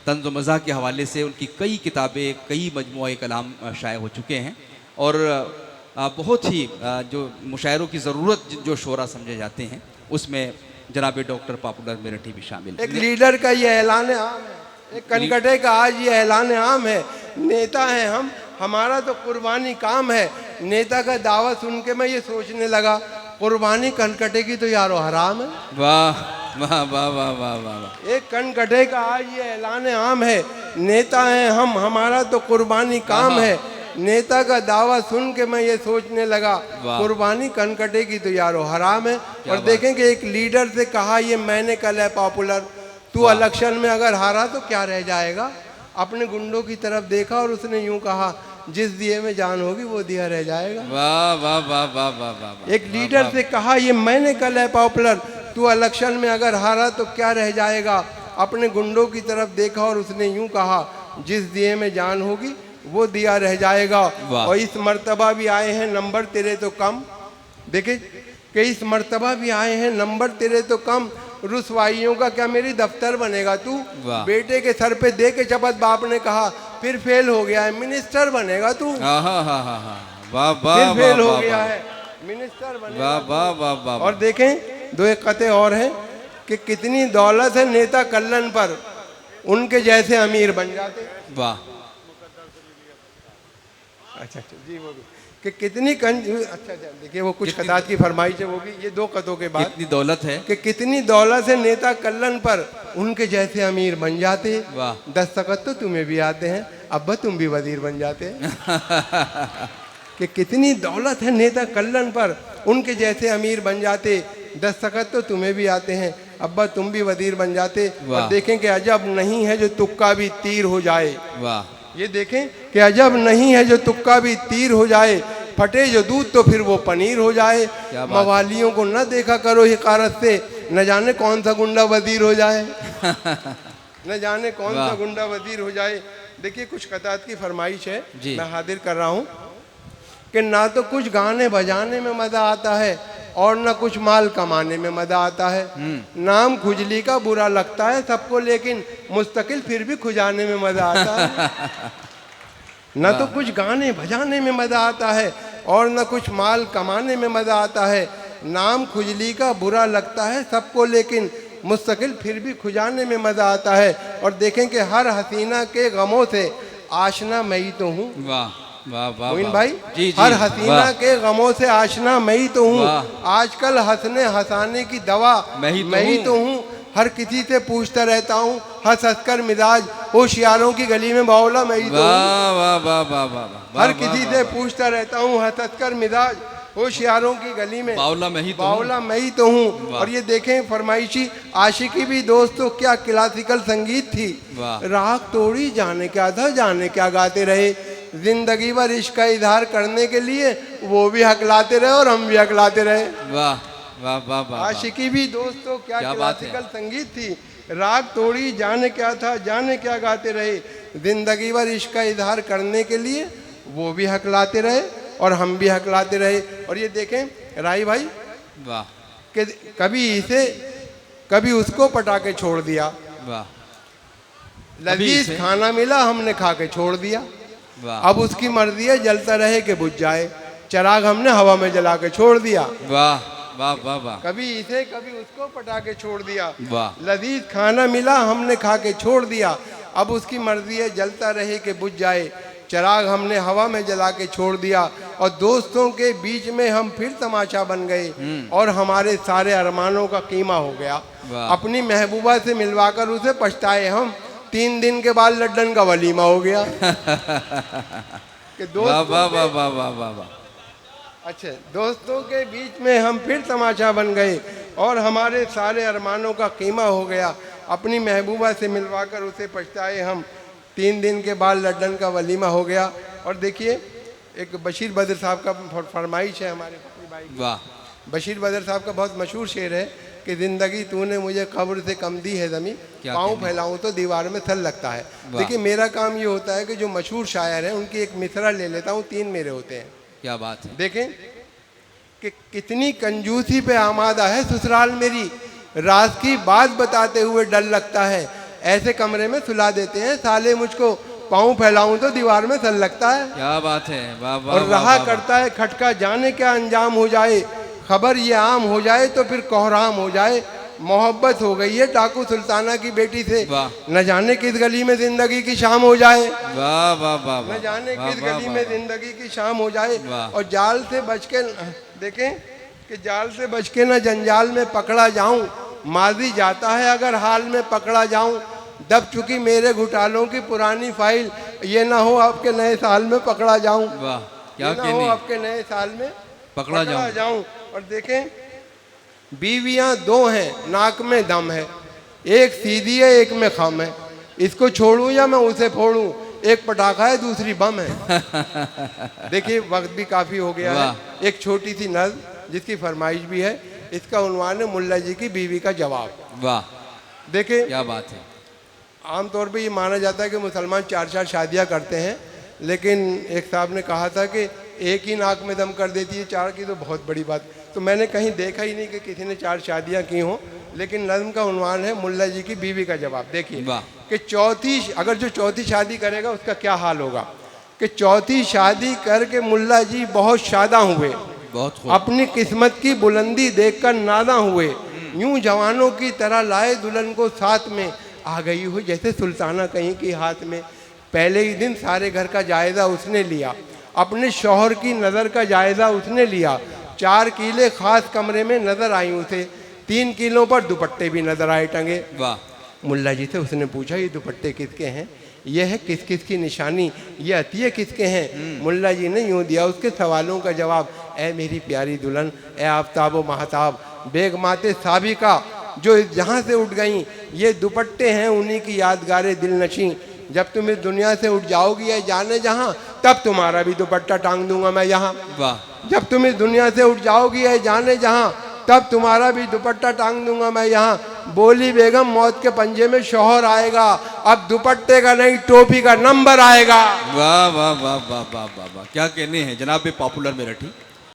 तंज़ व मज़ाह के हवाले से उनकी कई किताबें, कई मजमूए कलाम शाये हो चुके हैं और बहुत ही जो मुशायरों की ज़रूरत जो शोरा समझे जाते हैं उसमें जनाब डॉक्टर पॉपुलर मेरठी भी शामिल। एक लीडर का ये ऐलान आम है, एक कनकटे का आज ये ऐलान आम है, नेता हैं हम, हमारा तो कुर्बानी काम है। नेता का दावा सुन के मैं ये सोचने लगा, कुर्बानी कनकटे की तो यारो हराम है। वाह वाह वाह वाह वाह वाह। एक कनकटे का आज ये ऐलान आम है, नेता हैं हम, हमारा तो कुर्बानी काम है। नेता का दावा सुन के मैं ये सोचने लगा, कुर्बानी कनकटे की तो यारो हराम है। और देखें कि एक लीडर से कहा ये मैंने कल है पॉपुलर, तू इलेक्शन में अगर हारा तो क्या रह जाएगा। अपने गुंडों की तरफ देखा और उसने यूं कहा, जिस दिए में जान होगी वो दिया रह जाएगा। वाह वाह वाह वाह वाह वाह। एक लीडर से कहा ये मैंने कल है पॉपुलर, तू इलेक्शन में अगर हारा तो क्या रह जाएगा। अपने गुंडों की तरफ देखा और उसने यूं कहा, जिस दिए में जान होगी वो दिया रह जाएगा। और इस मर्तबा भी आए हैं नंबर तेरे तो कम, देखे कि इस मर्तबा भी आए हैं नंबर तेरे तो कम, रुसवाइयों का क्या मेरी दफ्तर बनेगा तू। बेटे के सर पे दे के शपथ बाप ने कहा, फिर फेल हो गया है मिनिस्टर बनेगा तू। फिर फेल हो गया है मिनिस्टर बनेगा। और देखें दो एक कते और हैं कि कितनी दौलत है नेता कल्लन पर, उनके जैसे अमीर बन जाते। वाह। अच्छा जी वो भी कि कितनी अच्छा देखिए वो कुछ कतात की फरमाइश है, वो भी ये दो कतों के बाद कितनी दौलत है कि कितनी दौलत है नेता कल्लन पर, उनके जैसे अमीर बन जाते। दस्तखत तो तुम्हें भी आते हैं, अब्बा तुम भी वजीर बन जाते हैं। कि कितनी दौलत है नेता कल्लन पर, उनके जैसे अमीर बन जाते। दस्तखत तो तुम्हें भी आते हैं, अब्बा तुम भी वजीर बन जाते। और देखें कि अजब नहीं है जो तुक्का भी तीर हो जाए। वाह। ये देखें कि अजब नहीं है जो तुक्का भी तीर हो जाए, फटे जो दूध तो फिर वो पनीर हो जाए। मवालियों को न देखा करो हिकारत से, न जाने कौन सा गुंडा वजीर हो जाए। न जाने कौन सा गुंडा वजीर हो जाए। देखिए कुछ कतात की फरमाइश है, मैं हाजिर कर रहा हूँ कि ना तो कुछ गाने बजाने में मजा आता है और न कुछ माल कमाने में मजा आता है। नाम खुजली का बुरा लगता है सबको, लेकिन मुस्तकिल फिर भी खुजाने में मजा आता है। न तो कुछ गाने बजाने में मजा आता है और न कुछ माल कमाने में मजा आता है। नाम खुजली का बुरा लगता है सबको, लेकिन मुस्तकिल फिर भी खुजाने में मजा आता है। और देखें कि हर हसीना के गमों से आशना मैं ही तो हूँ। मोइन भाई जी, हर हसीना के गमों से आशना मैं ही तो हूँ। आजकल हंसने हंसाने की दवा मैं ही तो हूँ। हर किसी से पूछता रहता हूँ हंस हंस कर मिजाज, होशियारों की गली में बावला मैं ही तो हूँ। हर किसी से पूछता रहता हूँ हंस हंस कर मिजाज, होशियारों की गली में बावला मैं ही तो हूँ। और ये देखें फरमाइशी आशिकी भी दोस्तों क्या क्लासिकल संगीत थी। राग तोड़ी जाने क्या था, जाने क्या गाते रहे। जिंदगी भर इश्क का इजहार करने के लिए वो भी हकलाते रहे और हम भी हकलाते रहे। वाह वाह वाह वाह। आशिकी भी दोस्तों क्या क्लासिकल संगीत थी। राग तोड़ी जाने क्या था, जाने क्या गाते रहे। जिंदगी भर इश्क का इजहार करने के लिए वो भी हकलाते रहे और हम भी हकलाते रहे। और ये देखें राई भाई, वाह, कि कभी इसे कभी उसको पटा के छोड़ दिया। वाह। लजीज खाना मिला हमने खा के छोड़ दिया। अब उसकी मर्जी है जलता रहे कि बुझ जाए। चिराग हमने हवा में जला के छोड़ दिया। वाह वाह वाह वाह। कभी इसे कभी उसको पटा के छोड़ दिया। वाह। लजीज खाना मिला हमने खा के छोड़ दिया। अब उसकी मर्जी है जलता रहे कि बुझ जाए। चिराग हमने हवा में जला के छोड़ दिया। और दोस्तों के बीच में हम फिर तमाशा बन गए और हमारे सारे अरमानों का कीमा हो गया। अपनी महबूबा से मिलवाकर उसे पछताए हम, 3 दिन के बाद लड्डन का वलीमा हो गया। कि अच्छा, दोस्तों के बीच में हम फिर तमाशा बन गए और हमारे सारे अरमानों का कीमा हो गया। अपनी महबूबा से मिलवाकर उसे पछताए हम, 3 दिन के बाद लड्डन का वलीमा हो गया। और देखिए एक बशीर बदर साहब का फरमाइश है हमारे भाई की। बशीर बदर साहब का बहुत मशहूर शेर है कि जिंदगी तूने मुझे कब्र से कम दी है ज़मीं, पाँव फैलाऊं तो दीवार में थल लगता है। देखिए मेरा काम ये होता है कि जो मशहूर शायर हैं उनकी एक मिसरा ले लेता हूँ, 3 मेरे होते हैं। क्या बात है। देखें कि कितनी कंजूसी पे आमादा है ससुराल मेरी, राज की बात बताते हुए डर लगता है। ऐसे कमरे में सुला देते हैं। साले मुझको पाँव फैलाऊं तो दीवार में सल लगता है। क्या बात है, वाह वाह और वाह, रहा वाह, करता है खटका, जाने क्या अंजाम हो जाए, खबर ये आम हो जाए तो फिर कोहराम हो जाए। मोहब्बत हो गई है डाकू सुल्ताना की बेटी से, वाह। न जाने किस गली में जिंदगी की शाम हो जाए, वाह वाह वाह, न जाने वाह, किस वाह, गली वाह, में वाह। जिंदगी की शाम हो जाए। वाह। और जाल से बच के देखें कि जाल से बच के न जंजाल में पकड़ा जाऊं, माजी जाता है अगर हाल में पकड़ा जाऊं। दब चुकी मेरे घुटालों की पुरानी फाइल, ये ना हो आपके नए साल में पकड़ा जाऊं। वाह, क्या ये ना हो कहने, आपके नए साल में पकड़ा जाऊं। और देखें बीवियां दो हैं, नाक में दम है, एक सीधी है एक में खम है, इसको छोड़ूं या मैं उसे फोड़ूं, एक पटाखा है दूसरी बम है। देखिए वक्त भी काफ़ी हो गया है। एक छोटी सी नज़्म जिसकी फरमाइश भी है, इसका उन्वान है मुल्ला जी की बीवी का जवाब। वाह, देखिए क्या बात है। आमतौर पे ये माना जाता है कि मुसलमान 4-4 शादियां करते हैं, लेकिन एक साहब ने कहा था कि एक ही नाक में दम कर देती है, 4 की तो बहुत बड़ी बात। तो मैंने कहीं देखा ही नहीं कि किसी ने 4 शादियां की हों, लेकिन नज़्म का उन्वान है मुल्ला जी की बीवी का जवाब। देखिए कि अगर जो चौथी शादी करेगा उसका क्या हाल होगा, कि चौथी शादी करके मुल्ला जी बहुत शादा हुए, बहुत खूब। अपनी किस्मत की बुलंदी देखकर नादा हुए, यूं जवानों की तरह लाए दुल्हन को साथ में, आ गई हो जैसे सुल्ताना कहीं की हाथ में। पहले ही दिन सारे घर का जायज़ा उसने लिया, अपने शौहर की नज़र का जायज़ा उसने लिया। 4 किले खास कमरे में नज़र आई उसे, 3 किलों पर दुपट्टे भी नज़र आए टंगे। वाह। मुल्ला जी से उसने पूछा ये दुपट्टे किसके हैं, ये है किस किस की निशानी, ये अतिये किसके हैं। मुल्ला जी ने यूँ दिया उसके सवालों का जवाब, ए मेरी प्यारी दुल्हन, ए आफ्ताब व महताब, बेगमाते साबिका जो जहाँ से उठ गईं, ये दुपट्टे हैं उन्हीं की यादगार दिल नशी। जब तुम इस दुनिया से उठ जाओगी या जाने जहाँ, तब तुम्हारा भी दुपट्टा टांग दूंगा मैं यहाँ। वाह। जब तुम इस दुनिया से उठ जाओगी या जाने जहाँ, तब तुम्हारा भी दुपट्टा टांग दूंगा मैं यहाँ। बोली बेगम मौत के पंजे में शौहर आएगा, अब दुपट्टे का नहीं टोपी का नंबर आएगा। वाह वाह वाह वाह वाह वाह वाह, क्या कहने हैं जनाब पॉपुलर मेरठी।